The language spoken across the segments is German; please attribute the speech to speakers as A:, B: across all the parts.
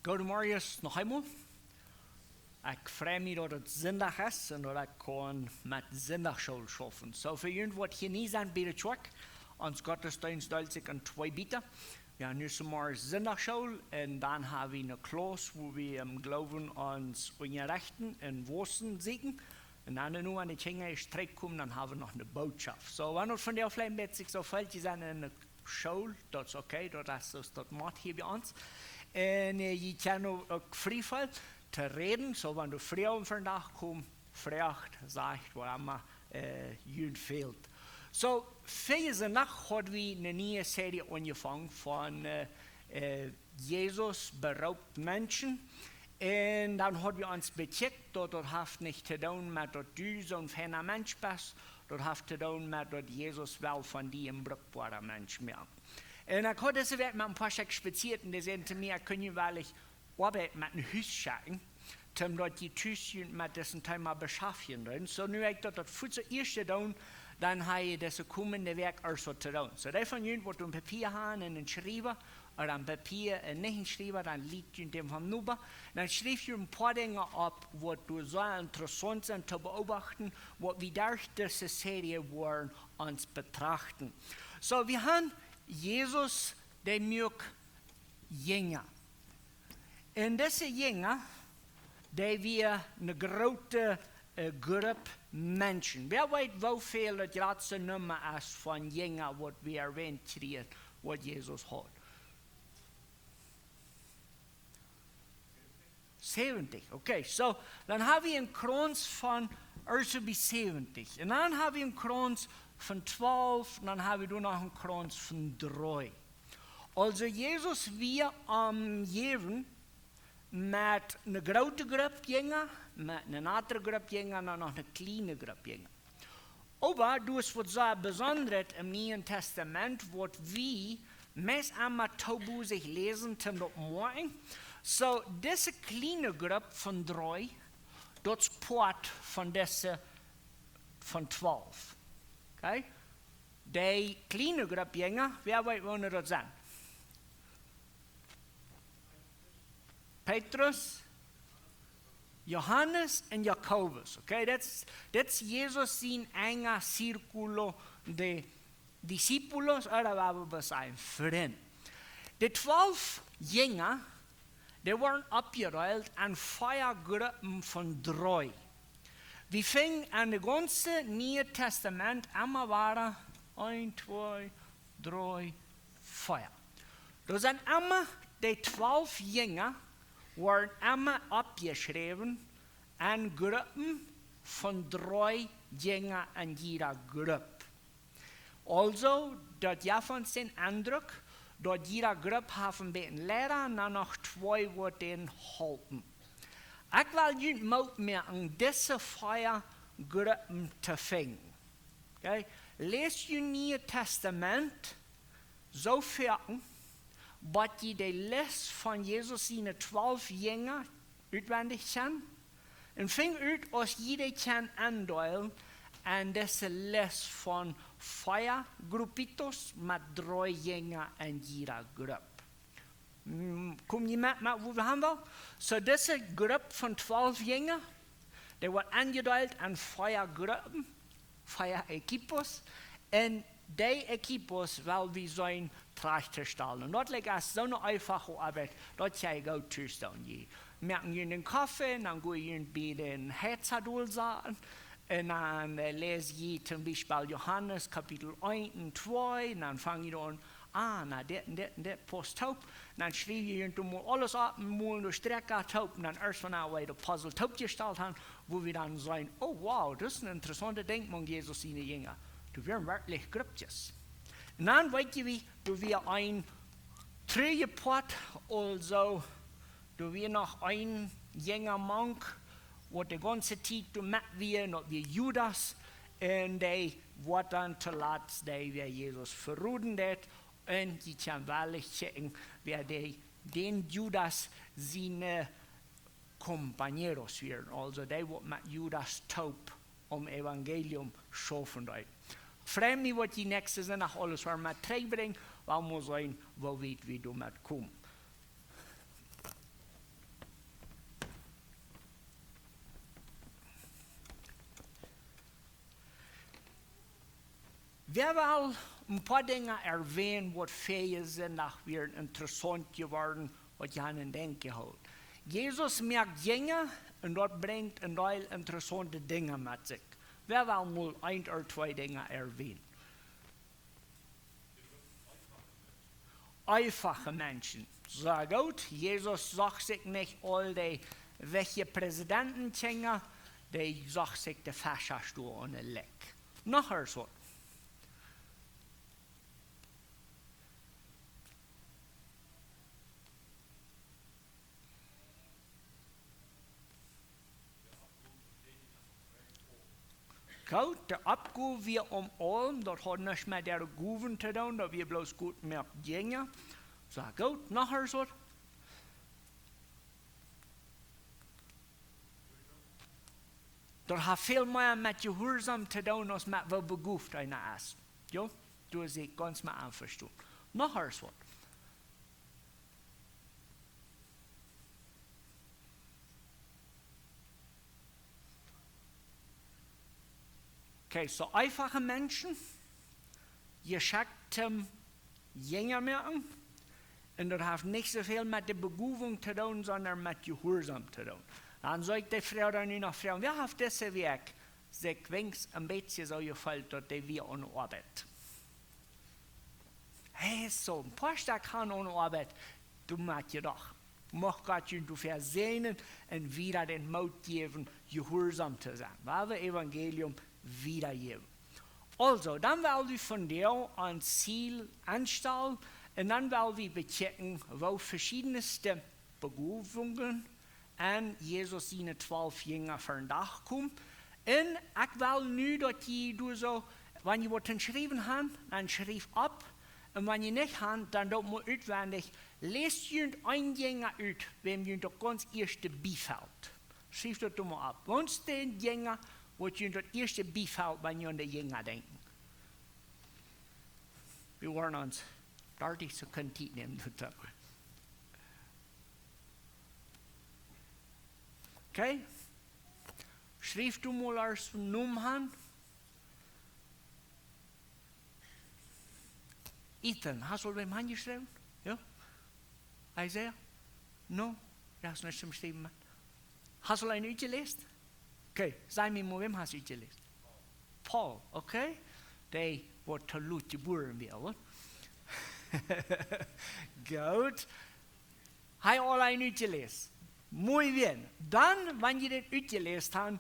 A: Goedemorgen nog eenmaal. Ik freue mich, dat het zondag is en dat ik kan met zondagschool schaffen. So voor jullie wat hier niet zijn bij de truck, ons gottesdienst deelt zich in twee biten. We hebben nu zomaar zondagschool en dan hebben we een klas waar we im Glauben ons rechten en woorden zieken. En dan nu aan de Tjenge Streik komen, dan hebben we nog een boodschap. So, wanneer van die vielleicht met zich zo valt, je zijn in de school, dat is oké, dat maakt hier bij ons. En je kan ook vrij veel te reden, so wanneer du vrijdag vandaag komt, vraagt, zegt wat allemaal je fehlt. So, deze nacht hadden we een nieuwe serie aangevangen van Jesus beraubt mensen. En dan hadden we ons becheckt dat het heeft niet te doen met dat du zo'n fijne mens bent, dat heeft te doen met dat Jezus wel van die een bruikbare mens maakt. En ik had deze week met een paar gespecierd en die zeiden te mij, kun je wel eens arbeid met een huis schaken, omdat je thuis met deze thema beschäftigen. So nu ik dat voor het eerste doen, dan heb je deze komende week eerst wat te doen. So die van jullie wat een papier hebben en een schrijven, of een papier en niet een schrijven, dan liegt je dem van nuber. Dan schrijf je een paar dingen op, wat du zo interessant zijn te beobachten, wat we durch deze serie worden ons betrachten. So we hebben Jesus, der mögt Jünger. En deze Jünger, die wir eine große Gruppe Menschen. Wer weet hoeveel het laatste nummer is van Jünger, wat we erwähnt kriegen, wat Jesus hat? 70, okay. So, dann haben wir einen Kranz von bis 70. Und dann haben wir einen Kranz von 12, und dann haben wir noch einen Kranz von 3. Also Jesus wir am Leben mit einer großen Gruppe Jünger, mit einer anderen Gruppe Jünger und noch einer kleinen Gruppe Jünger. Aber du hast was so Besonderes im Neuen Testament, was wir meist einmal tabu sich lesen zum Morgen. So, diese kleine Gruppe von 3, das Port von dieser von 12. Okay? Die kleine Gruppe Jünger, wer weiß, wo das sind? Petrus, Johannes und Jakobus. Okay? Das ist Jesus sein enger Círculo de discípulos, oder war sein Freund. Die 12 Jünger, die waren abgerollt an 4 Gruppen von 3. Wir fingen an das ganze Neue Testament, einmal waren 1, 2, 3, 4. Das sind immer die 12 Jünger, waren immer abgeschrieben an Gruppen von 3 Jüngern in jeder Gruppe. Also, dort ja von den Eindruck, dort jeder Gruppe haben wir einen Lehrer und dann noch 2, die den halten. Ich will nicht mehr an diese 4 Gruppen zu finden. Okay? Lest ihr Neue Testament so fertig, was die List von Jesus seine 12 Jünger auswendig kennen. Und fing ut aus jeder kann andeulen an diese List von 4 Gruppitos mit 3 Jünger in jeder Gruppe. Kommt jemand mit, wo wir haben wollen? So diese Gruppe von 12 Jünger, die wird angedeutet an 4 Gruppen, 4 Equipos, und die Equipos, weil wir so ein Trachtestellen. Und dort liegt es so eine einfache Arbeit, dort kann ich gut tun. Je merken je den Kaffee, dann gehen wir bei den Herzadul sagen, und dann lese ich zum Beispiel Johannes Kapitel 1 und 2, und dann fange ich an, na, das passt taub. Dann schreibe ich alles ab, mal durch Strecke taub, und dann erst von der Weide Puzzle taub gestellt haben, wo wir dann sagen, oh wow, das ist ein interessanter Denkmal, Jesus seine Jünger. Du wirst wirklich Gruppjes. Und dann weißt du, wie du wir ein Trilleport, also du wir noch ein Jünger Monk, wo die ganze Zeit mit wir, noch wie Judas, und der wird dann zuletzt, der wir Jesus verruden hat, und die kann wirklich checken, wer den Judas seine Compañeros werden, also der wird mit Judas taub Evangelium schaffen. Vreemd niet wat die nächste zijn, nach alles waar met terugbrengt, waar moet zijn, waar weet wie du met komt. wer will ein paar Dinge erwähnen, was fähig sind, nach wir interessant geworden, was Jan in Denken hält. Jesus merkt Dinge und dort bringt ein Teil interessante Dinge mit sich. Wer will mal ein oder zwei Dinge erwähnen? Einfache Menschen. So gut, Jesus sagt sich nicht all die welche Präsidenten kennen, die sagt sich der Fascherstuhl ohne Leck. Noch so. Gut, der Abgabe wir allem, dort hat nicht mehr der Guven zu tun, da wir bloß gut mehr Dinge. So gut, nachher so. Dort hat viel mehr mit Gehorsam zu tun, als mit was beguft einer ist. Ja, du hast dich ganz mal anverstanden. Nachher so. Okay, so einfache Menschen, geschickte Jünger merken, und das hat nicht so viel mit der Begufung zu tun, sondern mit Gehorsam zu tun. Dann sagt die Frau dann noch fragen, wer hat diese Werk sich wenigstens ein bisschen so gefällt, dass die wir an Arbeit. Hey, so ein paar Tage kann an Arbeit, du machst ja doch. Mach Gott du versehnen und wieder den Mut geben, gehorsam zu sein. Weil wir Evangelium wiedergeben. Also, dann werden wir von dir ein Ziel anstellen und dann werden wir bechecken, wo verschiedenste Berufungen an Jesus seine 12 Jünger für den Tag kommen. Und ich will nur, dass du so, wenn ihr was geschrieben habt, dann schrieb ab. Und wenn ihr nicht habt, dann dort mal auswendig, lest ihr ein Jünger aus, wenn ihr das ganz erste befällt. Schrieb das mal ab. Sonst den Jünger, was ihr das erste befällt, wenn ihr an den Jünger denken. Wir wollen uns 30 Sekunden nehmen. Okay? Schrieb du mal als Nummer. Ethan, hast du beim Hand geschrieben? Ja? Isaiah? No, das ist nicht zum Schreiben. Hast du einen uitgelesen? Okay, sag mir mal, wem hast du uitgelesen? Paul, okay? Der, der zu Lut geboren wird. Gut. Hij allein uitgelesen. Muy bien. Dann, wenn ihr den uitgelesen habt,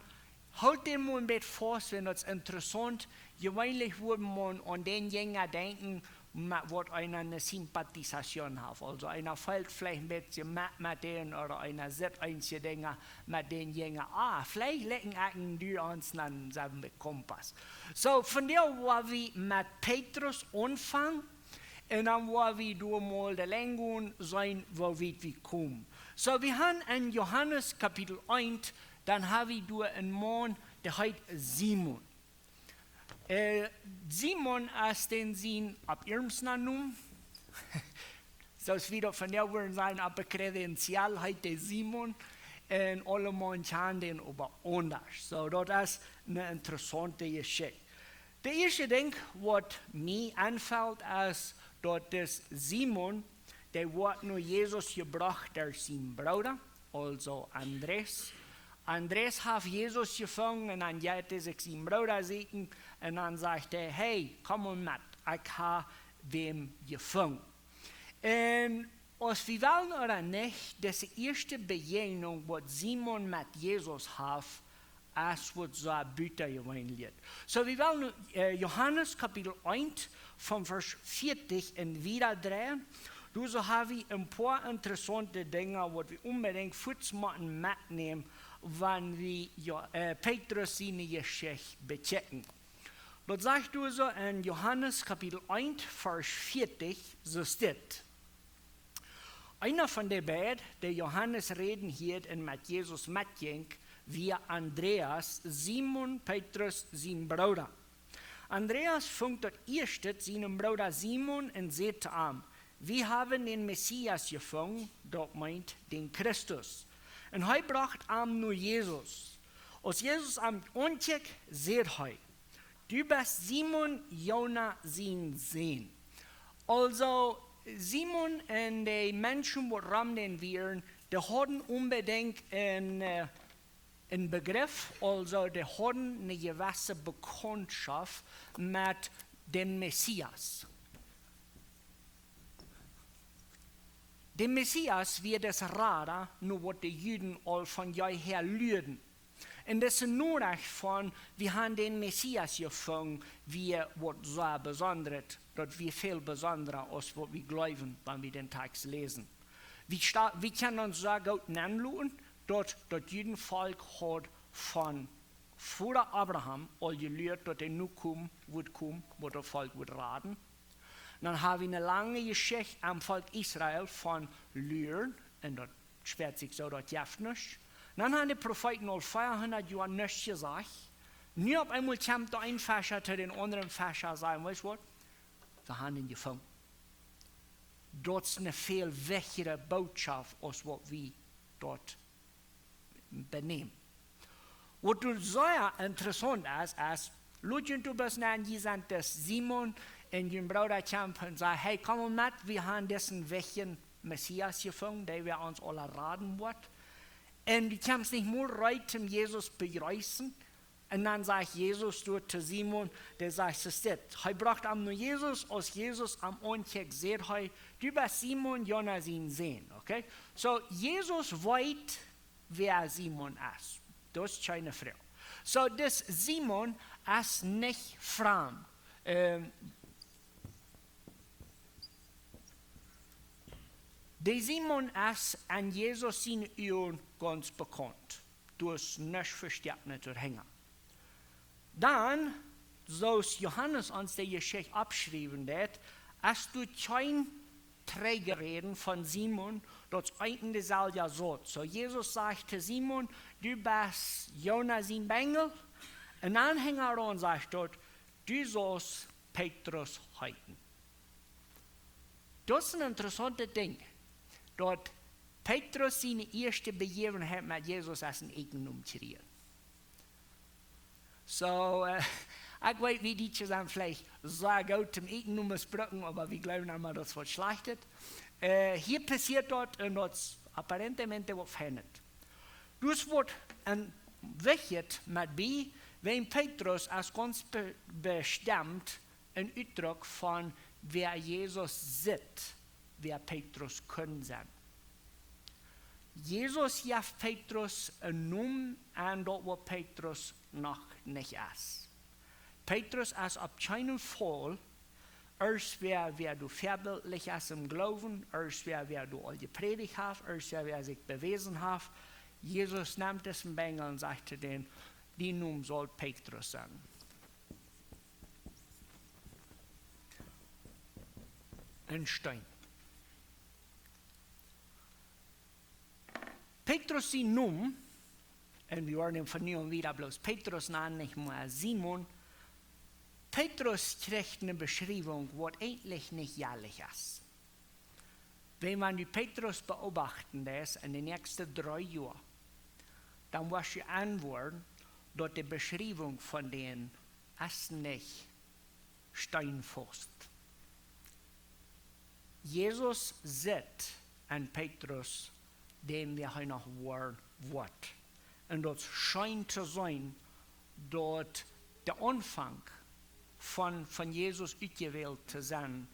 A: halt den mal ein bisschen fast, wenn das interessant. Gewöhnlich würde man an den Jünger denken, was eine Sympathisation hat. Also einer fällt vielleicht ein bisschen mit denen oder einer sieht einige Dinge mit den Jüngern. Vielleicht legen die uns dann sagen wir Kompass. So, von der war wir mit Petrus anfangen und dann war wir durch mal der Länge sein, wo wir kommen. So, wir haben in Johannes Kapitel 1, dann haben wir durch einen Mann, der heißt Simon. Simon ist den Sinn ab Irmsnanum. So ist wieder von der Wurden sein, aber Kredenzial heißt der Simon. Und alle Menschen haben den aber anders. So, das ist eine interessante Geschichte. Der erste Ding, was mir anfällt, ist, dass das Simon, der wird nur Jesus gebracht, der sein Bruder, also Andres. Andres hat Jesus gefangen und dann hat er sich seinen Bruder sehen und dann sagt er, hey, komm mal mit, ich habe den gefangen. Und als wir wollen oder nicht, das erste Begegnung, was Simon mit Jesus hat, ist, was so ein Büter gewöhnlich. So, wir wollen Johannes Kapitel 1 von Vers 40 und wieder drehen. Du so haben wir ein paar interessante Dinge, die wir unbedingt mitnehmen, wenn wir Petrus seine Geschichte bechecken. Das sagt du so in Johannes Kapitel 1, Vers 40, so steht. Einer von den beiden, der Johannes reden hier und mit Jesus mitging, wie Andreas, Simon Petrus, sein Bruder. Andreas fängt das erste seinen Bruder Simon und sagt ihm, wir haben den Messias gefangen, dort meint den Christus. Und er bracht ihm nur Jesus. Als Jesus am Anstieg, sagt er, du bist Simon, Jona, sein Sohn. Also, Simon und die Menschen, die rammen wären, die hatten unbedingt einen Begriff, also die hatten eine gewisse Bekanntschaft mit dem Messias. Der Messias wird das Rada, nur was die Juden all von jeher lüden. Und das ist nur von, wir haben den Messias gefunden, wie was so besonders, dass wir viel besonderer als was wir glauben, wenn wir den Text lesen. Wir können uns so gut anschauen, dass das Judenvolk hat von vor Abraham all gelehrt, dass er nur kommen wird, wo das Volk wird raten. Dann haben wir eine lange Geschichte am Volk Israel von Lehren, und das sperrt sich so, das hilft nicht. Dann haben die Propheten all 400 Jahre nichts gesagt. Nie auf einmal kommt der ein Fäscher zu den anderen Fäscher sagen, weißt du was? Wir haben ihn gefunden. Das ist eine viel wichtigere Botschaft, als was wir dort benehmen. Was du sehr interessant ist, Leute, du bist nicht gesagt, dass Simon und den Bruder kommen und sagen, hey, komm mit, wir haben diesen wichtigen Messias gefunden, der wir uns alle raten wird. Und die können nicht nur reiten, Jesus begrüßen. Und dann sagt Jesus dort zu Simon, der sagt, es ist das. Er brachte am nur Jesus, als Jesus am Anfang sagt, hey, du bist Simon, Jona sein Sohn. Okay? So, Jesus weiß, wer Simon ist. Das ist keine Frage. So, das Simon ist nicht fremd. Der Simon ist an Jesus in Öhren ganz bekannt. Durch nicht verstärkte Hänger. Dann, so Johannes uns die Geschichte abschreiben hat, hast du kein Trägerreden von Simon, das eigentlich soll ja so. So Jesus sagte Simon, du bist Jona sein Bengel. Ein Anhänger und sagt dort, du sollst Petrus heiten. Das ist ein interessantes Ding. Dort Petrus seine erste Begebenheit mit Jesus als ein Eigentum kreiert. So, ich weiß, wie die zusammen vielleicht so gut zum Eigentum missbrauchen, aber wir glauben einmal, das wird schlechtet. Hier passiert dort und das apparentemente was verändert. Das wird wichtig mit B, wenn Petrus als ganz bestimmt ein Ausdruck von wer Jesus sieht, wer Petrus können sein. Jesus gab Petrus einen Namen an, dort wo Petrus noch nicht ist. Petrus ist auf keinen Fall, erst wer du vorbildlich ist im Glauben, erst wer du all gepredigt hast, erst wer sich bewiesen hat. Jesus nahm diesen Bengel und sagte den, die Namen soll Petrus sein. Ein Stein. Petrus sein Name, und wir werden ihn von nun wieder bloß Petrus nennen, nicht mehr Simon. Petrus kriegt eine Beschreibung, was eigentlich nicht jährlich ist. Wenn man die Petrus beobachten lässt in den nächsten 3 Jahren, dann wirst du antworten, dass die Beschreibung von denen ist nicht steinfest. Jesus sieht an Petrus, dem wir heute noch Wort. Und das scheint zu sein, dass der Anfang von Jesus ausgewählt zu sein,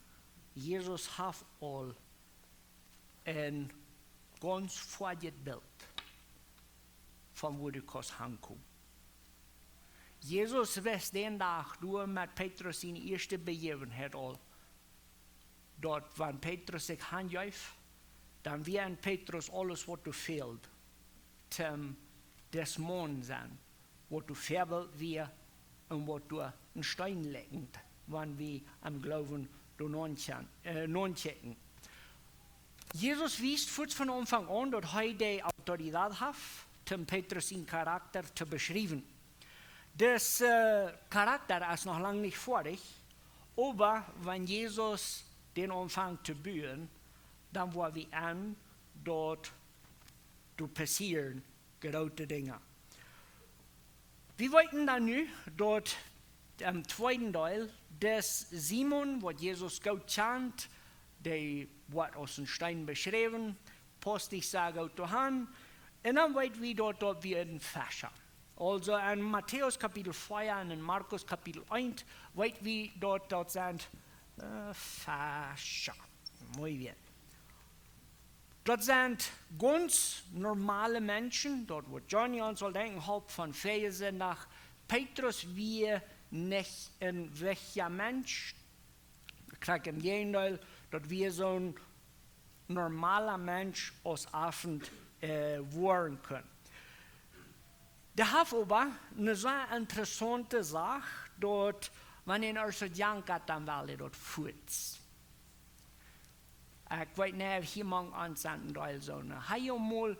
A: Jesus hat all ein ganz vorgeht Bild von wo du kannst hinkommen. Jesus weiß den Tag, du mit Petrus seine erste Begebenheit all, dort, wenn Petrus sich handjäuft, dann wird Petrus alles, was du fehlt, zum des Mann sein, was du färbel wir und was du einen Stein legen, wenn wir am Glauben non checken. Jesus wies von Anfang an, dass er die Autorität hat, um Petrus seinen Charakter zu beschreiben. Das Charakter ist noch lange nicht fertig, aber wenn Jesus den anfängt zu bühen, dann wollen wir an, dort passieren große Dinge. Wir wollten dann nu, dort im zweiten Teil, des Simon, was Jesus gut kennt, der wird aus dem Stein beschrieben, post ich sage auch daheim, und dann weit wie dort wie ein Fäscher. Also in Matthäus Kapitel 4 und in Markus Kapitel 1, weit wie dort sind Fäscher. Muy bien. Dort sind ganz normale Menschen, dort wo Johnny uns soll denken, halb von Fähe sind nach Petrus wie nicht ein welcher Mensch. Ich kriege im Gegenteil, dort wir so ein normaler Mensch aus Abend werden können. Der hat aber eine sehr interessante Sache, dort, wenn ihr euch so jankert, dann weil ihr dort fühlt. Ich weiß nicht, ob jemand ansenden soll, so eine Heilmol,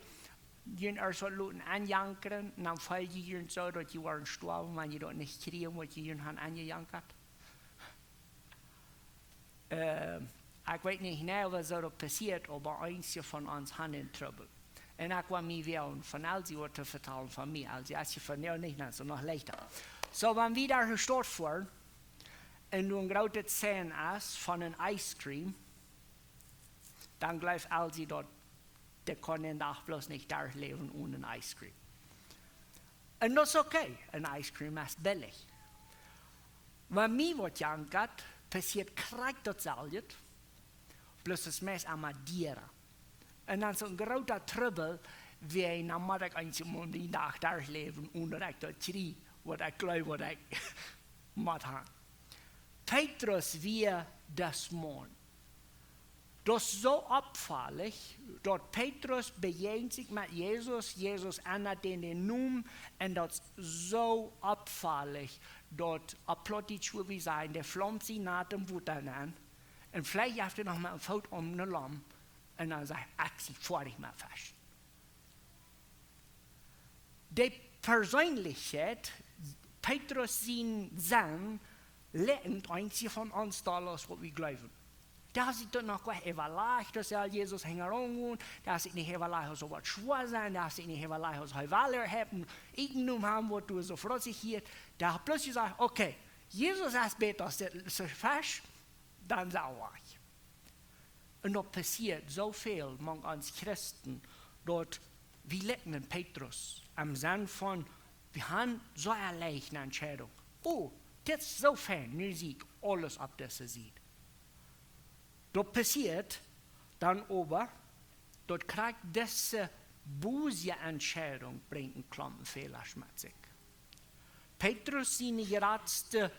A: die euch so Leuten anjankern, und dann fällt ihr so, dass ihr waren gestorben, wenn ihr dort nicht kriegen, was ihr haben angejankert. Ich weiß nicht genau, was so passiert, aber eins von uns hat einen Trouble. Und ich war mir wählen, von Elsie zu vertellen von mir. Also, als je von mir nicht, so noch leichter. So, wenn wir da gestorben waren, und du ein großes Zehn ist von einem Ice Cream, dann glaubt Elsie dort, der kann den Tag bloß nicht da leben ohne ein Ice Cream. Und das ist okay, ein Ice Cream ist billig. Wenn mir was jankert, passiert gleich dasselbe, bloß es meist einmal Dieren. Und dann so ein großer Trouble, wie ich muss ich einmal die Nacht da leben, ohne dass ich dort kriege, was ich glaube, was ich muss haben. Petrus wie das Mond. Das ist so abfällig, dort Petrus begegnet sich mit Jesus, Jesus ändert den Namen, und das ist so abfällig, dort applaudiert schon wie sein, der flammt sie nach dem Wutter an, und vielleicht hat er noch mal ein Foto um eine Lamm, und dann sagt er, ich fertig mal fest. Die Persönlichkeit, Petrus sein, lernt einzig von uns da los, was wir glauben. Da sieht doch noch was überlegt, dass Jesus herangeht, da sieht nicht überlegt, so was schwer sein, da sieht nicht überlegt, was Heiler haben, irgendwann haben, was du so fröhlich hier, da hat plötzlich gesagt, okay, Jesus ist besser, das ist fest, dann sag ich. Und da passiert so viel, man als Christen, dort, wir lecken Petrus, am Sinn von, wir haben so eine leichte Entscheidung. Oh, das ist so fein, nu sieht alles ab, das er sieht. Dort passiert dann aber, dort kriegt diese böse Entscheidung, bringt einen kleinen Fehler mit sich. Petrus seine geradste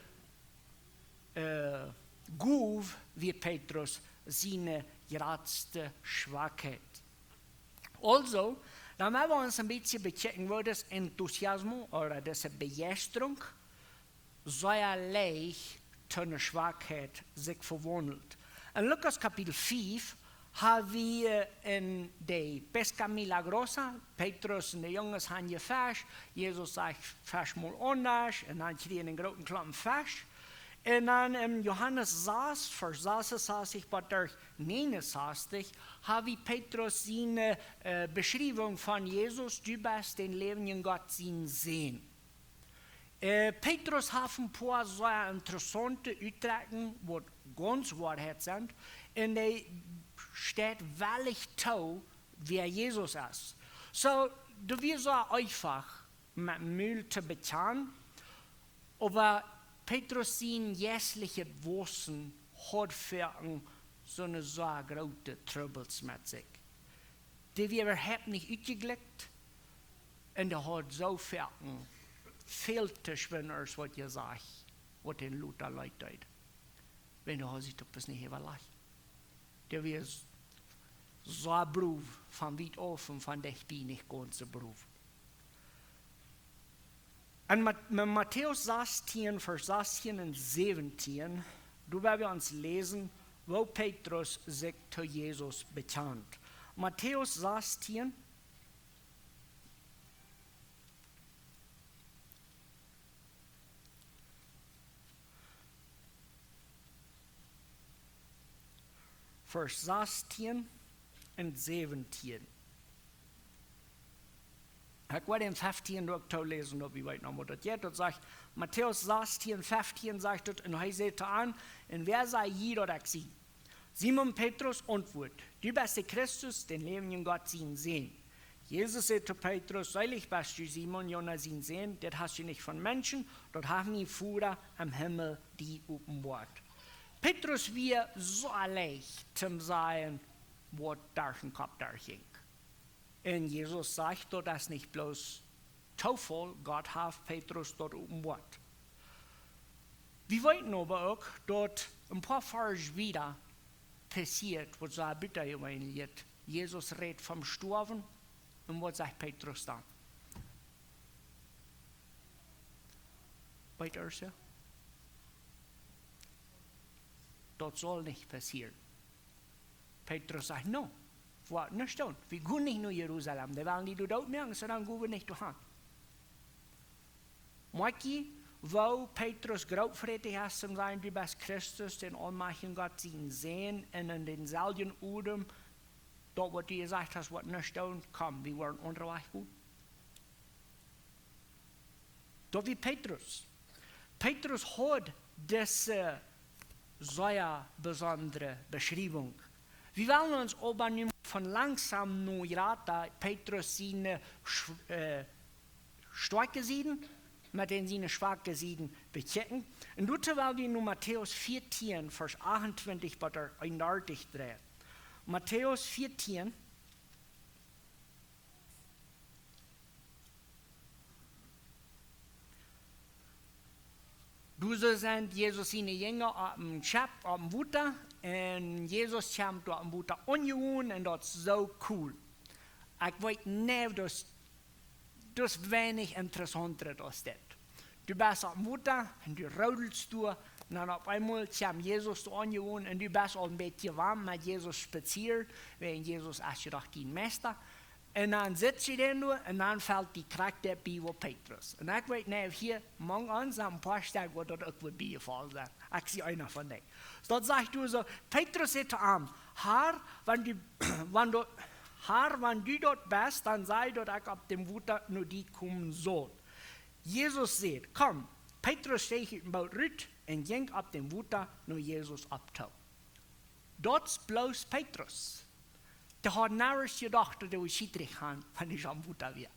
A: Guv wird Petrus seine geradste Schwachheit. Also, dann werden wir uns ein bisschen bechecken, wo das Enthusiasmus oder diese Begeisterung sehr leicht zu einer Schwachheit sich verwandelt. In Lukas Kapitel 5 haben wir in der Pesca Milagrosa, Petrus und die Jungs haben gefasst, Jesus sagt, fasch mal anders, und dann kriegen einen großen kleinen Fisch. Und dann im Johannes 6, Vers 66 bis 69, haben wir Petrus seine Beschreibung von Jesus, du bist den lebenden Gott sehen. Petrus hat ein paar sehr interessante Ausdrücke, die ganz Wahrheit sind, und er steht wirklich zu, wer Jesus ist. So, du wirst so einfach mit Müll zu bezahlen, aber Petrus sein jährliche Wurzeln hat für so eine sehr große Troubles mit sich. Die wir überhaupt nicht ausgelegt, und er hat so viel zu schwimmen, als was ihr sagt, was den Luther Leute tut. Wenn du hast, das nicht überlegt. Der wird so ein Beruf von weit offen, von der ich bin nicht ganz ein Beruf. Und mit Matthäus 16, Vers 16 und 17, da werden wir uns lesen, wo Petrus sich zu Jesus bekannt. Matthäus 16, Vers 16 und 17. Ik wil in 15 ook lezen, ob ich weet nog wat dat je. Dat zegt, Matthäus 16, 15 zegt het, en hij zegt aan, en wer sei je dat ik zie? Simon Petrus antwoordt, du bist der Christus, den lebendigen Gott sehen. Jesus sagt zu Petrus, selig bist du, Simon, Jonas sehen, das hast du nicht von Menschen, dort haben die Vater am Himmel die offenbart. Petrus wir so leicht zum sagen, was durch den Kopf ging. Und Jesus sagt, das ist nicht bloß Zufall, Gott hat Petrus dort offenbart. Wir wissen aber auch, dort ein paar Vers wieder passiert, was so bitter evangeliert. Jesus redet vom Sterben und was sagt Petrus dann? Weiter so? Das soll nicht passieren. Petrus sagt, no, was nicht tun. Wir gehen nicht nach Jerusalem, da werden die dort merken, sondern gehen wir nicht dahin. Maki, wo Petrus glaubwürdig ist, zum sagen, du bist Christus, den allmächtigen Gott sehen, und in denselben Odem, dort, was du gesagt hast, was nicht tun, komm, wir wollen unterwegs gut. Dort wie Petrus. Petrus hat diese sehr besondere Beschreibung. Wir wollen uns aber nicht von langsam nur raten, Petrus seine starke Seiten mit den seine schwachen Seiten bechecken. Und dazu wollen wir nur Matthäus 14, Vers 28 bei der eindeutig drehen. Matthäus 14, du sind Jesus seine Jünger auf dem Schab, auf dem Wutter, und Jesus kommt auf dem Wutter angehauen, und das ist so cool. Ich weiß nicht, das ist wenig interessanter als das. Du bist auf dem Wutter, und du rodelst du, und dann auf einmal kommt Jesus angehauen, und du bist auch ein bisschen warm mit Jesus spaziert, weil Jesus ist ja doch dein Meister. Und dann sitzt je daar nur und dann fällt die Charakter bei von Petrus. Und ich weiß nicht, hier morgen an ein paar Stellen, wo das auch beifallen sein. Ich sehe einer von denen. So, dann sagst du so, Petrus sagt zu ihm, Herr, wenn du dort bist, dann sei dort auch ab dem Wutter nur die kommen soll. Jesus sagt, komm, Petrus steht in dem Boot rüt und ging ab dem Wutter nur Jesus abtau. Dort ist bloß Petrus. Der hat narrisch gedacht, dass wir schiedrig haben, wenn ich am Wutter wäre.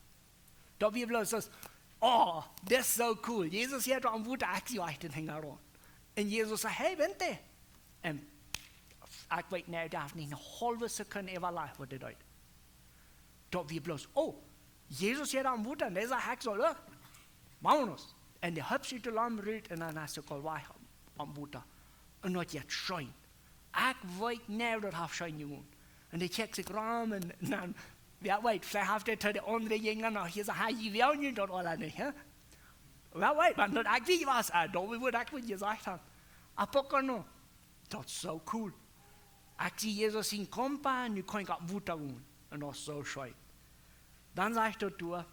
A: Da wir bloß das, oh, das ist so cool. Jesus hat am Wutter aktiviert den Hänger an. Und Jesus sagt, hey, warte. Und ich weiß nicht, ich darf nicht eine halbe Sekunde überlegen, was das bedeutet. Da wir bloß, oh, Jesus hat am Wutter, und der sagt, ich soll, machen wir das. Und der Hübsche Lamm rührt, und dann hast du Kolweich am Wutter. Und das jetzt scheint. Ich weiß nicht, das hat schein gemacht. Und die checkt sich rum und dann, wer weiß, vielleicht hat er zu den anderen Jüngern noch gesagt, hey, ich will nicht dort alle nicht. Wer weiß, man hat eigentlich was, da würde ich gesagt haben. Aber noch, das ist so cool. Ich sehe Jesus in Kompa und ich kann auf Wutter wohnen. Und das ist so schön. Dann sagt er durch,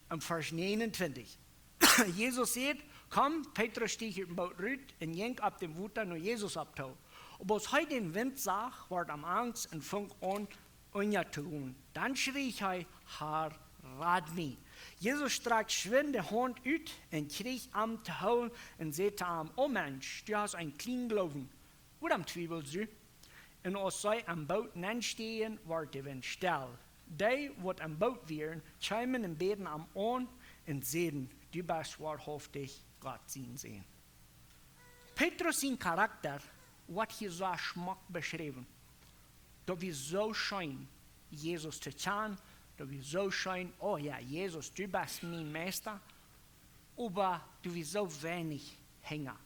A: im Vers 29, Jesus sagt, komm, Petrus stieg im Boot rüt und ging ab dem Wutter nur Jesus abtau. Aber als er den Wind sah, ward am Angst und fing an, zu tun. Dann schrie er, Herr, rat mich. Jesus streckte schwind die Hand aus und krieg am zu holen und sagte ihm, oh Mensch, du hast ein kleinen Glauben. Warum zweifelst du? Und als sie am Boot stehen, ward der Wind still. Die, die am Boot waren, kamen und beten am an und sagten, du bist wahrhaftig Gott sehen. Petrus sein Charakter, wat hier so schmack beschrieben. Da wir so schön Jesus zu kennen, da wir so schön, oh ja, Jesus, du bist mein Meister, aber du wirst so wenig hängen.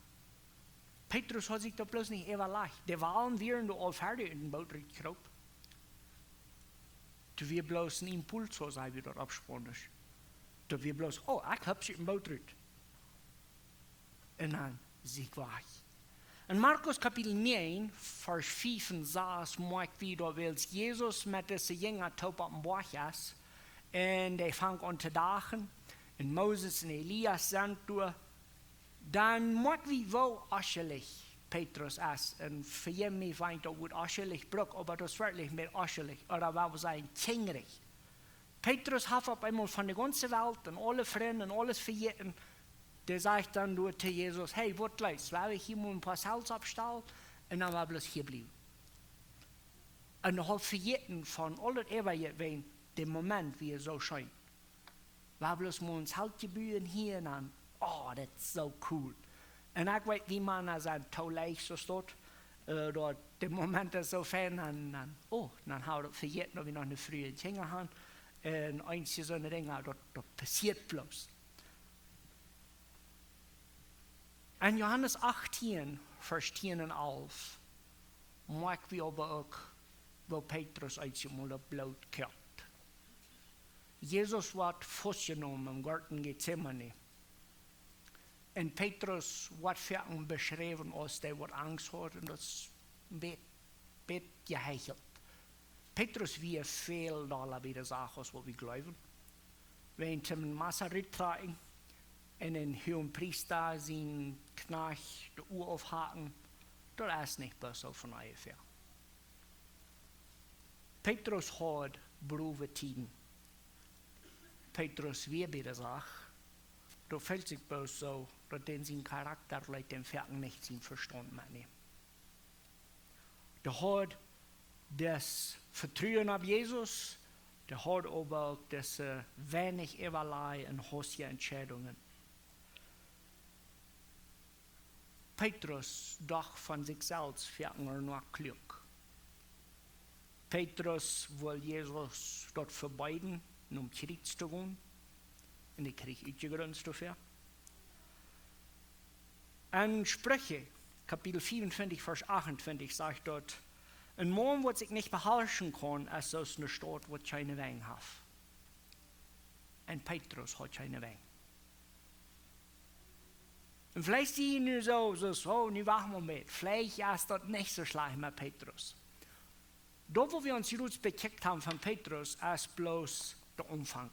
A: Petrus hat sich da bloß nicht überlegt. Die waren während du all fertig in den Boot gekropen. Du wirst bloß ein Impuls, so sei wie dort abspannend. Du wirst bloß, oh, ich hab sie im Boot rüt. Und dann sieg war ich. In Markus Kapitel 9, Vers 5 und 6, mag wieder, weil Jesus mit diesen Jüngern top auf dem Bach ist, und die fangen an zu dachen, und Moses und Elias sind durch, dann mag wie wo aschelig Petrus ist, und für jeden fängt auch gut aschelig Bruck, aber das wirklich mit aschelig, oder was wir sagen, kingrig. Petrus hat auf einmal von der ganzen Welt und alle Freunde und alles vergessen. Der sagt dann nur zu Jesus, hey, was leist, weil ich hier mal ein paar Salz abstellen und dann war bloß hier bleiben. Und er hat vergessen von alles Ewigkeit, dem Moment, wie er so scheint. War bloß mal uns halt gebühren hier und dann, oh, das ist so cool. Und ich weiß, wie man als ein Tollech so steht, dort, der Moment ist so fern, dann hat er vergessen, ob wir noch eine frühe Dinge haben. Und einige so eine Dinge, dort passiert bloß. In Johannes 18, Vers 10 und 11, merken wir aber auch, wo Petrus einmal Blut gehört. Jesus wird festgenommen im Garten Gethsemane. Und Petrus wird für ihn beschrieben, als der wird Angst hat und das Bett geheichelt. Petrus wie viel da wieder Sachen, was wir glauben. Wenn wir in Masarit tragen, und den hohen Priester sein Knach die Uhr aufhaken, das ist nicht besser von ungefähr. Petrus hat Brüche Tiden. Petrus wie bei der Sache, da fällt sich bloß so, dass den sein Charakter Leute den Ferken nicht sein Verstand mehr. Der hat das Vertrauen auf Jesus, der hat aber auch das wenig Eberlei und hostige Entscheidungen. Petrus doch von sich selbst Ferken nur klug. Petrus will Jesus dort verbeiden, um Krieg zu tun. Und der Krieg ausgegründet dafür. Und Sprüche, Kapitel 24, Vers 28, sagt dort, ein Mann, der sich nicht beherrschen kann, ist aus einer Stadt, wo keine Wein hat. Und Petrus hat keine Wein. Und vielleicht die nur so, nu wachen wir mit. Vielleicht ist das nicht so schlecht mit Petrus. Da, wo wir uns jetzt bekickt haben von Petrus, ist bloß der Umfang.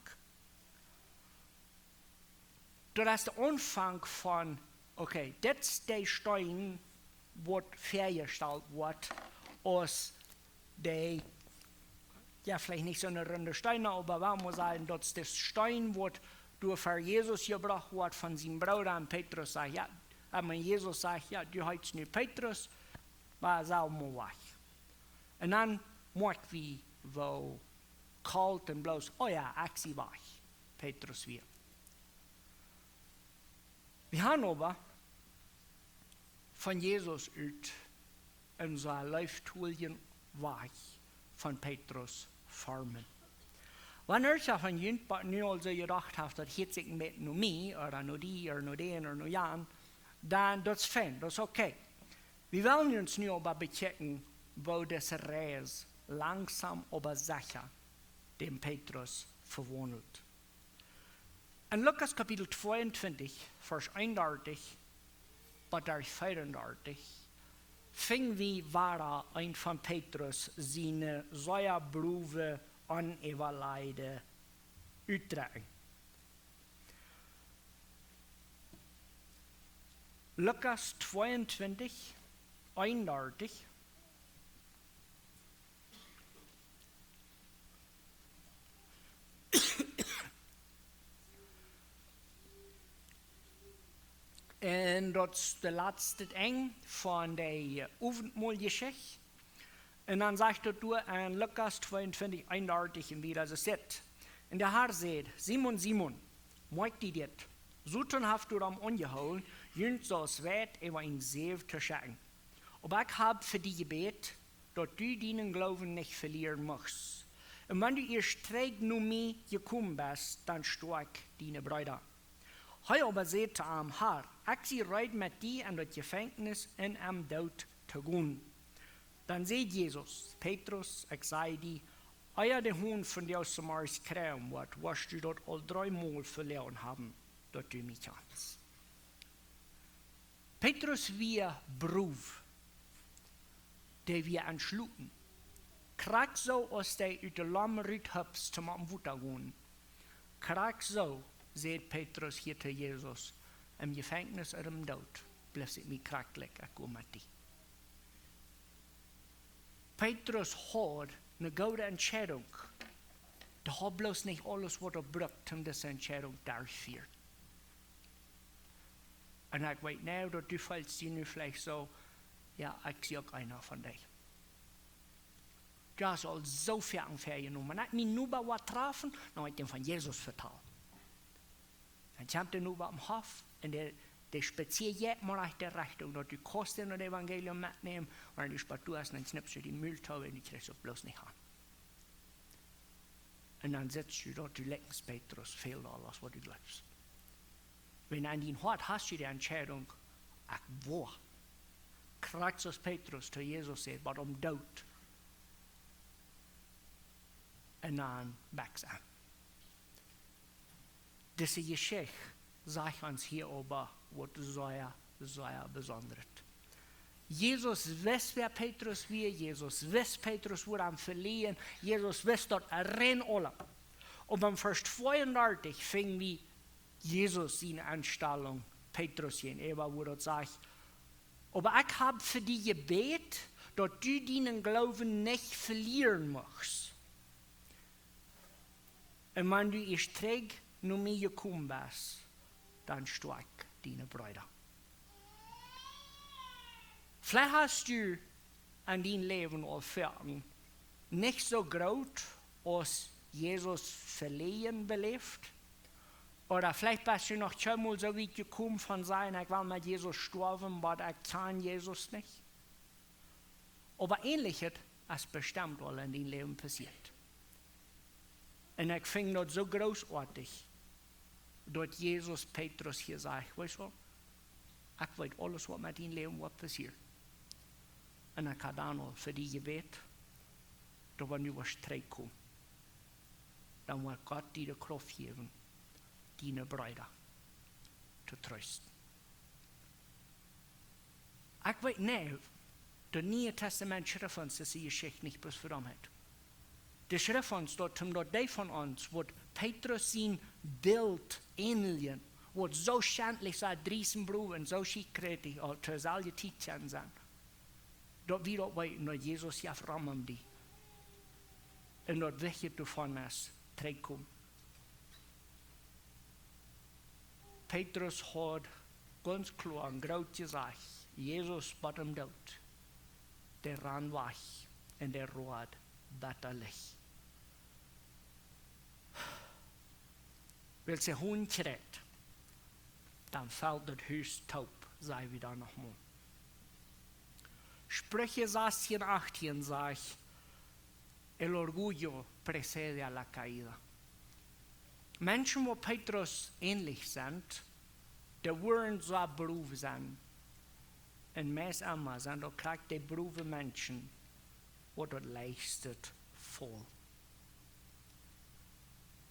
A: Das ist der Anfang von, okay, das ist der Stein, der hergestellt wird, aus der, ja, vielleicht nicht so eine runde Steine, aber wir muss sagen, das ist der Stein, der durch Jesus gebracht wird von seinem Bruder. Und Petrus sagt, ja, aber Jesus sagt, ja, du heißt nicht Petrus, war sau mal weg. Und dann merkt wir, wo kalt und bloß, oh ja, ich sie weg, Petrus wir. Wir haben aber von Jesus uit unser Leuchtturm weg von Petrus formen. Wenn ich von jemand nu also gedacht habe, das geht sich mit nur mir, oder nur die, oder nur den, oder nur Jan, dann das ist fein, das ist okay. Wir wollen uns nur aber bechecken, wo das Reis langsam aber sicher dem Petrus verwandelt. In Lukas Kapitel 22, Vers 31 bis 34, fing wie war ein von Petrus seine Säuerbrühe an Eberleide uitdragen. Lukas 22, 31. En dat is de laatste eng van de Avondmahlgeschichte. En dan zegt het door in Lukas 22, 31 en wieder so zit. En de Herr zegt, Simon, Simon, maak die dit. Zoeten heeft u hem ongehouden, junt zoals wet over een zeef te schicken. Aber ik heb voor die gebet, dat du deinen Glauben nicht verlieren mocht. En wenn du eerst träg nu mee gekommen bist, dann stark deine Brüder. Hij aber sagt zu ihm, Herr, ich sie reid mit dir in das Gefängnis in am Tod zu gehen. Dann sagt Jesus, Petrus, ich sei dir, euer der Hund von dir aus dem Mars krämen wird, wirst du dort all 3 Mal verloren haben, dort du mich kannst. Petrus wir Beruf, der wir entschlucken. Krak so, als der uit de lamme Rüt hüpst zum am Wutter gehen. Krak so, sagt Petrus hier zu Jesus, im Gefängnis oder im Tod, bleib ich mich kracklich, ich komme mit dir. Petrus hat eine gute Entscheidung det har bloß nicht alles, was braucht, um diese Entscheidung durchzuführen. Und ich weiß nicht, dass du fällst dir nu vielleicht so, ja, ich sehe auch einer von dir. Du hast all so viel Ferien genommen. Ich habe mich nur bei was getroffen, dann habe ich dem von Jesus vertraut. Dann kommt er nur bei dem Hof und der spaziert jetzt mal nach der Richtung, dass du kannst das Evangelium mitnehmen und dann du hast, dann schnippst du die Mülltaube und die kriegst du bloß nicht an. Und dann sitzt du dort, du leckst Petrus, fehlt alles, was du glaubst. Wenn an dein Hort hast du die Entscheidung, ich wo, kriegst du Petrus zu Jesus sagt, was Tod. Und dann wächst er. Diese Geschichte sagt uns hier aber, was sehr, sehr Besonderes. Jesus weiß, wer Petrus war. Jesus weiß, Petrus wurde am Verlieren. Jesus weiß, dass rennt alle. Und beim Vers 32 fing wie Jesus seine Anstellung Petrus hin. Er wurde sagt, aber ich habe für dich gebet, dass du deinen Glauben nicht verlieren musst. Und wenn du ich träg, nur mir gekommen bist, dann stark deine Brüder. Vielleicht hast du an dein Leben erfahren, nicht so groß, als Jesus verliehen belebt. Oder vielleicht bist du noch schon mal so weit gekommen von sein, ich will mit Jesus sterben, aber ich kann Jesus nicht. Aber Ähnliches ist bestimmt all in deinem Leben passiert. Und ich finde das so großartig, dass Jesus Petrus hier sagt, weißt du, ich weiß alles, was mit deinem Leben passiert. Und ich habe dann für die Gebet, dass wenn du was Streik kommst, dann wird Gott dir die Kraft geben, deine Brüder zu trösten. Ich weiß nicht, das Neue Testament schreibt uns diese Geschichte nicht bis für hat. Das schreibt uns dort, dass die von uns, wo Petrus sein Bild ähneln, wo so schändlich sein, driesen Brüder, so schickrätig, zu solchen Titeln sind, dass wir dort weiten, dass Jesus ja framen die. Und dort welche davon ist, trägt kommen. Petrus hat ganz klar und groß gesagt, Jesus bat ihm dort, der ran weich und der Rot bitterlich. Wenn sie Hund kriegt, dann fällt das Haus taub, sei wieder nochmal. Sprüche 16, 18 sagt, el orgullo precede a la caída. Menschen, die Petrus ähnlich sind, die wollen so berufen sein. Und meist einmal sind auch gleich die berufen Menschen, die das leistet voll.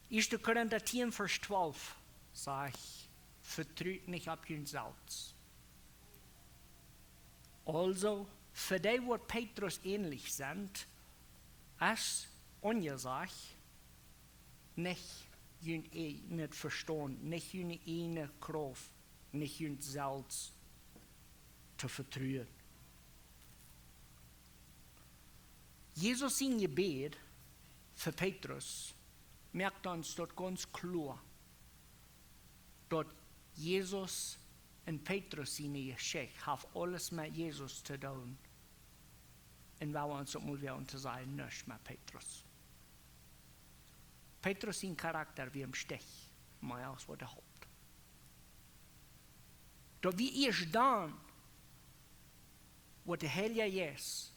A: 1. Korinther 10, Vers 12 sagt, vertraut nicht auf den Salz. Also, für die, die Petrus ähnlich sind, ist ungesagt, nicht nicht verstehen, nicht eine Kraft, nicht ein Salz zu vertrauen. Jesus sein Gebet für Petrus merkt uns dort ganz klar, dass Jesus und Petrus seine Geschichte haben alles mit Jesus zu tun. Und wir uns auch mal zu sagen, nicht mit Petrus. Petrus sein Charakter wie im Stich, mehr als was er hat. Doch wie erst dann, wo der Heilige Jesus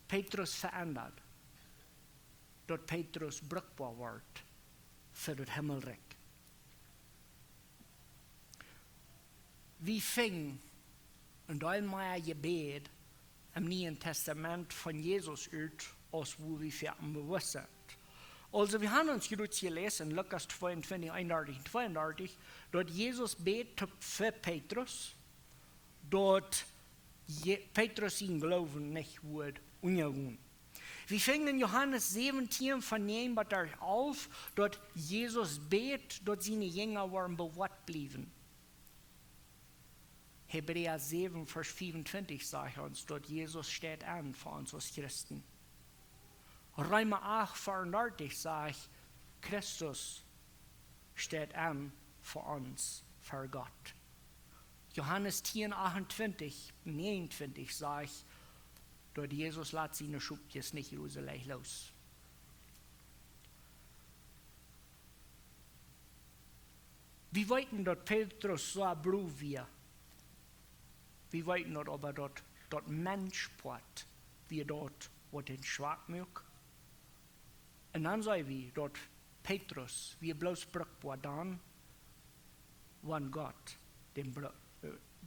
A: Petrus verändert, dass Petrus brauchbar wird für das Himmelreich. Wie fing und einmal Gebet im Neuen Testament von Jesus ut, als wo wir für ihn bewusst sind. Also wir haben uns gerade gelesen, Lukas 22, 31, 32, dort Jesus betet für Petrus, dort Petrus sein Glauben nicht wird ungewohnt. Wir fangen in Johannes 17 von jemand auf, dort Jesus betet, dort seine Jünger waren bewahrt blieben. Hebräer 7, Vers 25 sagt uns, dort Jesus steht an für uns als Christen. Römer 8, 34 sagt, Christus steht an für uns, für Gott. Johannes 10, 28, 29 sagt, dort Jesus lässt seine Schubjes nicht Jerusalem los. Wir wollten dort Petrus so ein Bruder wie. Wir wollten dort aber dort Mensch port, wie dort, wo den schwach mögt. Und dann sagen wir dort Petrus, wie bloß brückbar dann, wann Gott,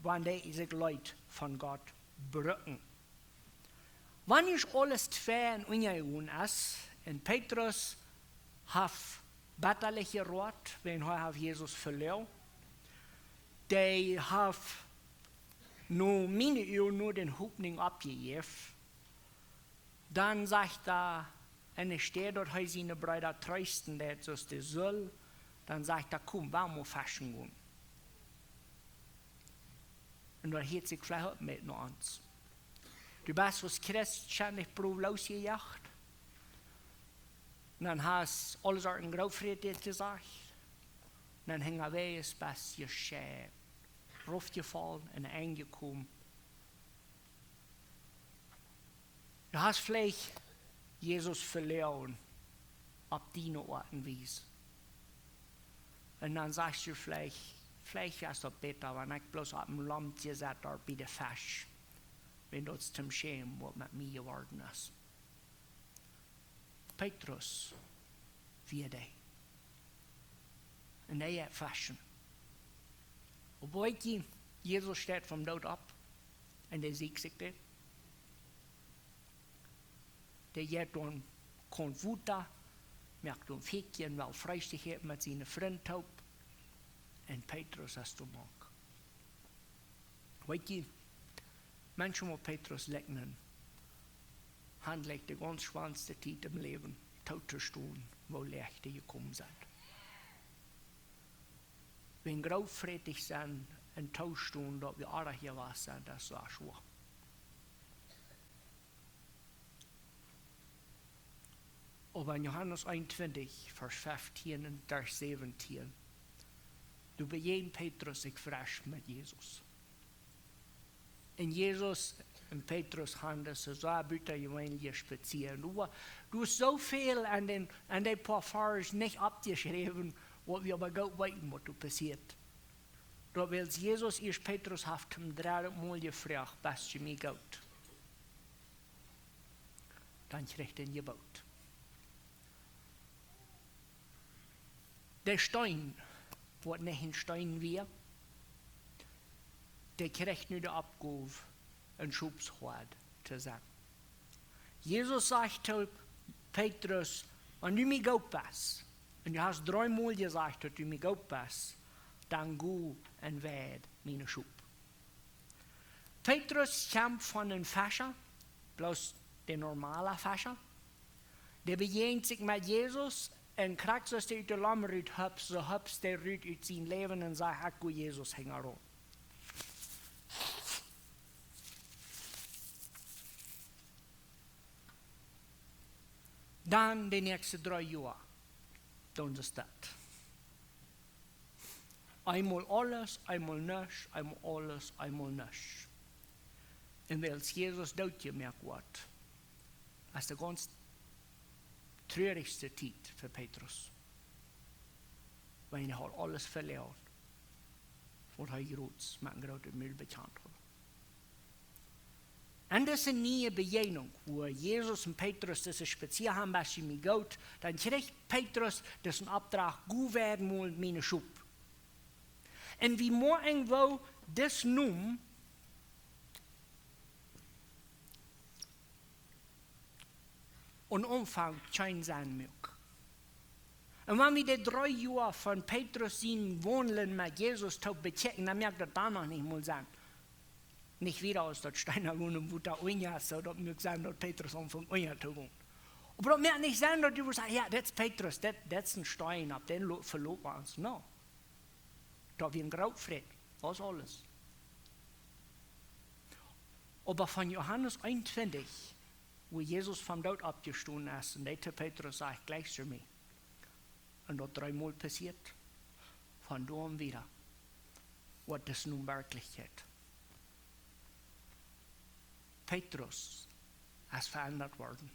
A: wann die sich Leute von Gott brücken. Wann ich alles zwei in Union ist, und Petrus hat betterliche Rat, wenn er auf Jesus verloren, die hat nur meine Ehe nur den Hoffnung abgegeben, dann sagt er, und ich stehe dort, he seine Brüder trösten, der es der soll, dann sagt er, komm, wir müssen faschen gehen. Und da hat sich vielleicht auch mit noch uns. Du bist als Christ ständig problemlos gejagt. Und dann hast du alles in Graufried gesagt. Und dann hängen wir es bis geschehen. Raufgefallen und eingekommen. Du hast vielleicht Jesus verloren, ab die Art und Weise. Und dann sagst du vielleicht wäre es doch besser, wenn ich bloß auf dem Land gesetzt habe, bei der Fisch. Wenn das zum Schämen, was mit mir geworden ist. Petrus, wie der. Und er hat Fischen. Obwohl Jesus steht vom Tod ab, und er siegt sich das. Der geht dann kein Wutter, merkt ein Fäkchen, weil Freistigkeit mit seinen Freunden taub. Und Petrus hast du Mann. Weißt du, manchmal Petrus lecken, handelt die ganz schwanste Zeit im Leben, tot zu stehen, wo Lichter gekommen sind. Wenn graufrätig sind und tot stehen, dort wir alle hier was sind, das ist so schwach. Aber in Johannes 21, Vers 15 und Vers 17, du begegnet Petrus sich frisch mit Jesus. Und Jesus und Petrus haben das so ein bisschen gewöhnlich spazieren. Du hast so viel an den paar Vers nicht abgeschrieben, was wir aber gut wissen, was da passiert. Da will Jesus erst Petrus hat zum dritten Mal gefragt, was du mir gut. Dann kriegt er ihn gebaut. Der Stein, was nicht ein Stein war, der kriegt nur die Abgabe, ein Schubshort zu sein. Jesus sagt zu Petrus, wenn du mir gut bist, und du hast 3 Mal gesagt, dass du mir gut bist, dann geh und werd meine Schub. Petrus kommt von einem Fischer, bloß der normale Fischer, der begegnet sich mit Jesus und kriegt so der der Lammrüt hübs, so hübs der Rüt aus sein Leben und sagt, ich will Jesus hängen rum. Dann die nächsten 3 Jahre tun sie das. Einmal alles, einmal nichts, einmal alles, einmal nichts. Und weil Jesus dort gemerkt wird, ist die ganz traurigste Zeit für Petrus. Weil er hat alles verloren, was er groß mit einem großen Müll bekannt hat. Und das ist eine neue Begegnung, wo Jesus und Petrus das spazieren haben, was sie mir geht. Dann kriegt Petrus das Auftrag, gut werden muss meine Schub. Und wie man irgendwo das nun und Umfang schein sein mag. Und wenn wir die 3 Jahre von Petrus sein Wohnlen mit Jesus bechecken, dann merkt er da noch nicht mal sein. Nicht wieder aus der Steiner wohnen, wo da Unja ist, so, dass wir sagen, dass Petrus anfängt, Unja zu wohnen. Aber das merkt nicht sein, dass du sagst, ja, das ist Petrus, das ist ein Stein, ab den verloren wir uns. No. Da wie ein Graufried, was alles. Aber von Johannes 21, wo Jesus vom Tod abgestanden ist, und der Petrus sagt, gleich zu mir, und das 3-mal passiert. Von da an wieder wird das nun Wirklichkeit. Petrus ist verändert worden.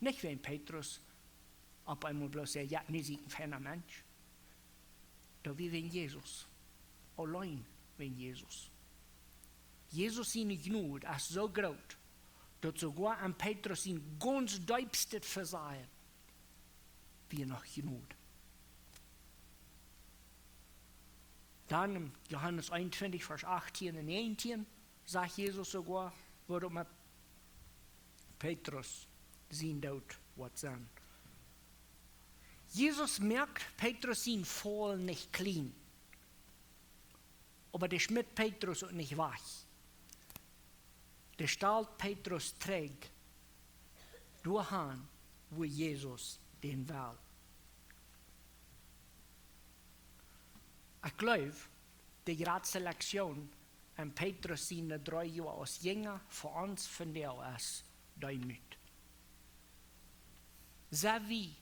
A: Nicht wenn Petrus auf einmal bloß sagt, ja, nicht ein feiner Mensch. Da wie wenn Jesus. Allein wenn Jesus. Jesus seine Gnade ist so groß, dass sogar an Petrus ihn ganz deibstet versehen, wie noch Gnade. Dann in Johannes 21, Vers 18 und 19 sagt Jesus sogar, warum er Petrus sein Tod wird sein. Jesus merkt, Petrus sein Fall nicht clean. Aber der schmiert Petrus auch nicht weg. Der stellt Petrus trägt durchhin, wo Jesus den will. Ich glaube, die große Lektion an Petrus seine 3 Jahre als Jünger für uns von der ist Demut. So wie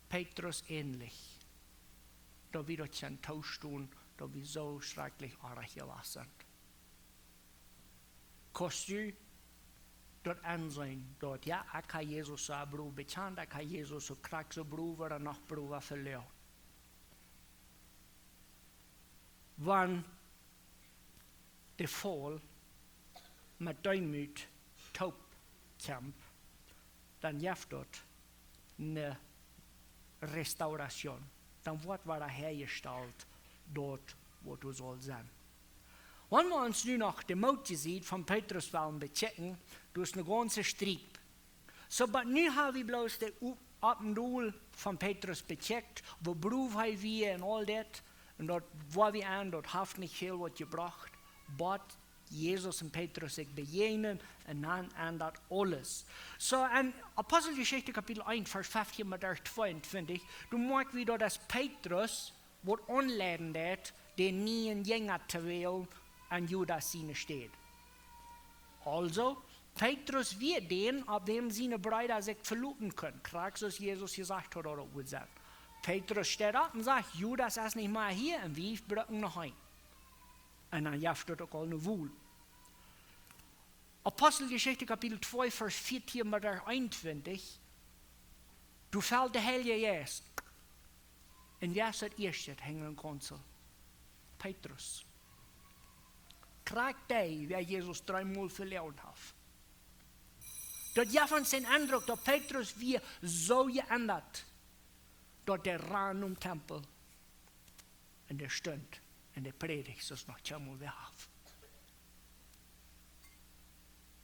A: Petrus ähnlich, da wir dort schon Tausch tun, da wir so schrecklich arg gelassen sind. Kannst du dort ansehen, dort, ja, ich kann Jesus so ein Bruder bekannt, ich kann Jesus so krank so Bruder noch Bruder verlieren. Wenn der Fall mit Demut taub kommt, dann gibt dort eine Restauration. Dann wird wieder hergestellt dort, wo du sollst sein. Wenn wir uns nun noch die Mut sieht von Petrus wollen bechecken, durch eine ganze Streit. So, aber nun haben wir bloß den Abendul von Petrus becheckt, wo Beruf wir und all das. Und dort war wir an, dort hat nicht viel was gebracht. Aber Jesus und Petrus sich begegnen und dann ändert alles. So, in Apostelgeschichte Kapitel 1, Vers 15 bis 22, du merkst wieder, dass Petrus wird anleiten hat, den nie ein Jünger zu wählen, an Judas seine steht. Also, Petrus wird den, ab dem seine Brüder sich verloben können. Kriegst du, was Jesus gesagt hat oder gesagt. Petrus steht auf und sagt, Judas ist nicht mal hier und wir brücken noch ein. Und dann jaft er auch alle wohl. Apostelgeschichte Kapitel 2, Vers 14 bis 21. Du fällst der Heilige Geist. Und wer ist das erste hängen Konsul? Petrus. Kriegt der, wer Jesus 3-mal verloren hat. Dort ja von den Eindruck, dass Petrus wie so geändert, dort der ran um Tempel und der stund und der predigt, so es noch einmal wir haben.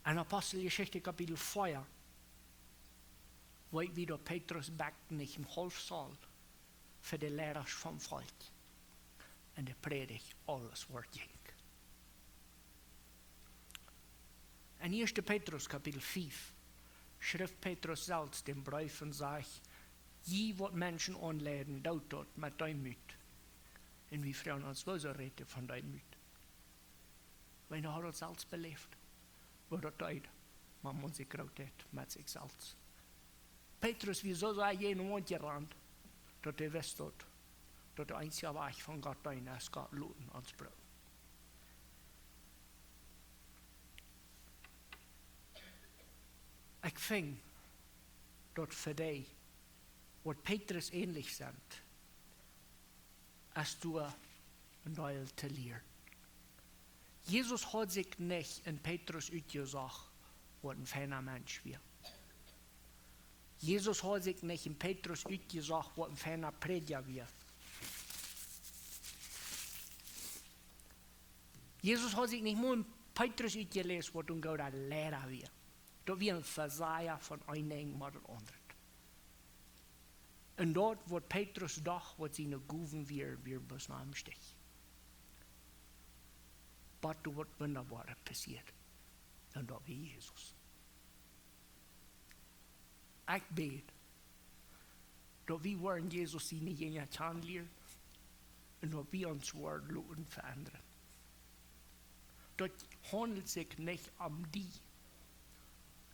A: In Apostelgeschichte Kapitel 4, wo ich wieder Petrus backt nicht im Hofsaal für die Lehrer vom Volk und der predigt alles wird ging. In 1. Petrus Kapitel 5 schrift Petrus selbst den Brief und sagt, je wird Menschen anleiten, dort mit Demut. Und wir fragen uns, was reden von Demut? Weil er hat uns selbst belebt. Wo das Zeit, man muss sich graut mit sich selbst. Petrus, wieso sei jeden Mond gerannt, dass er wisst dort, dass der einzige Weg von Gott dahin ist, Gott luten ans Brot. Ich finde, dort für dich, was Petrus ähnlich sind, als du ein Teil zu lernen. Jesus hat sich nicht in Petrus ausgesagt, was ein feiner Mensch wird. Jesus hat sich nicht in Petrus ausgesagt, was ein feiner Prediger wird. Jesus hat sich nicht nur in Petrus ausgelesen, was ein guter Lehrer wird. Das wird ein Versager von einigen mit dem anderen. Und dort wird Petrus doch, was seine Guven wir bis nach dem Stich. Aber da wird Wunderbares passiert. Und da wie Jesus. Ich bete, dass wir wollen Jesus seine Jünger kennenlernen und dass wir uns Wort lassen verändern. Das handelt sich nicht um die.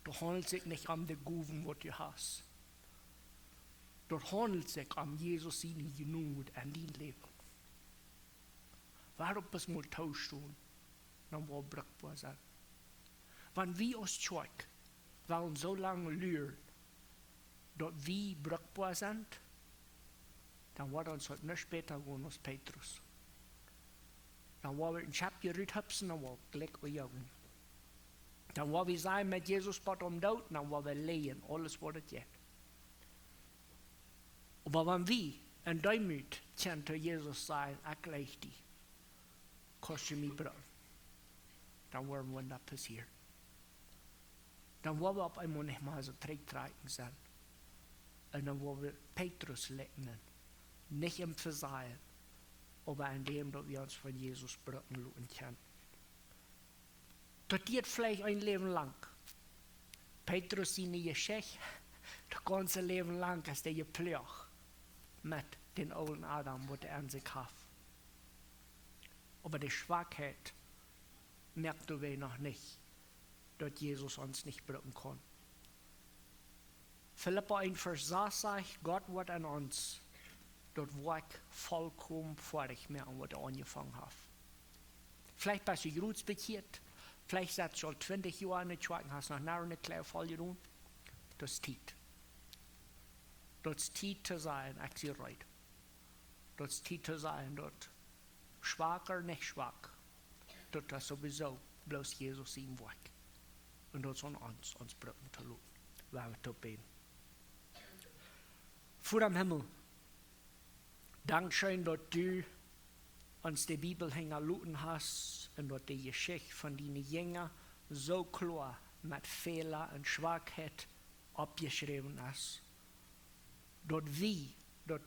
A: Das handelt sich nicht um die Guven, was du hast. Dat handelt zich om Jesus zijn genade en din leven. Waarop is moet toestoen, dan wat bruikbaar zijn. Want wie ons tjok, wel zo lang leren, dat wie bruikbaar zijn, dan wordt ons het niet beter gaan als Petrus. Dan wordt we een schapje ruithupsen, dan wordt gelijk we jongen. Dan wordt we zijn met Jesus pot om dood, dan wordt we leen, alles wat het jet. Maar wanneer we een duimut kent door Jesus zijn, ik leeg die, kost je mij brood, dan worden we dat passieren. Dan worden we op eenmaal niet meer zo terugtrekken zijn. En dan worden we Petrus leren, niet hem verzeilen, aber indem dat we ons van Jesus broden laten kennen. Dat duurt vielleicht een leven lang. Petrus zijn je Geschichte, das ganze Leben lang ist er gepflegt mit den alten Adam, was er an sich hat. Aber die Schwachheit merkt wir noch nicht, dass Jesus uns nicht brauchen kann. Philippa 1 Vers 6 sagt, Gott wird an uns das Werk vollkommen fertig machen, was er angefangen hat. Vielleicht bist du gut bekehrt, vielleicht seit schon 20 Jahre in der Kirche und hast noch eine kleine Fall getan. Das ist Zeit. Das ist Zeit zu sein, ich sehe recht. Das ist Zeit zu sein, dort schwacher, nicht schwach. Das ist sowieso bloß Jesus sein Werk. Und das soll uns brauchen zu lassen, weil wir zu beten. Vater im Himmel, Dankeschön, dass du uns die Bibel hinterlassen hast und dass die Geschichte von deinen Jüngern so klar mit Fehler und Schwachheit abgeschrieben ist. Dass wir dort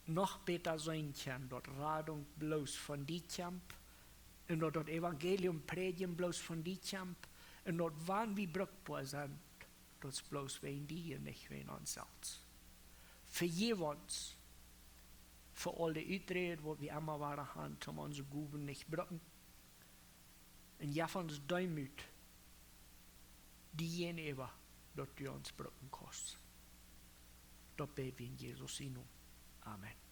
A: noch besser sein können, dass Radung bloß von dir kommt und dass das Evangelium predigen bloß von dir kommt und dass wann wir brauchbar sind, dass bloß wegen dir nicht wegen uns selbst. Vergib uns für all die Uitreden, wo wir immer waren haben, um unsere Guben nicht brauchen. Und ja, von uns Deumut, diejenigen, dass du uns brauchen kannst. Das beten wir in Jesus' Namen. Amen.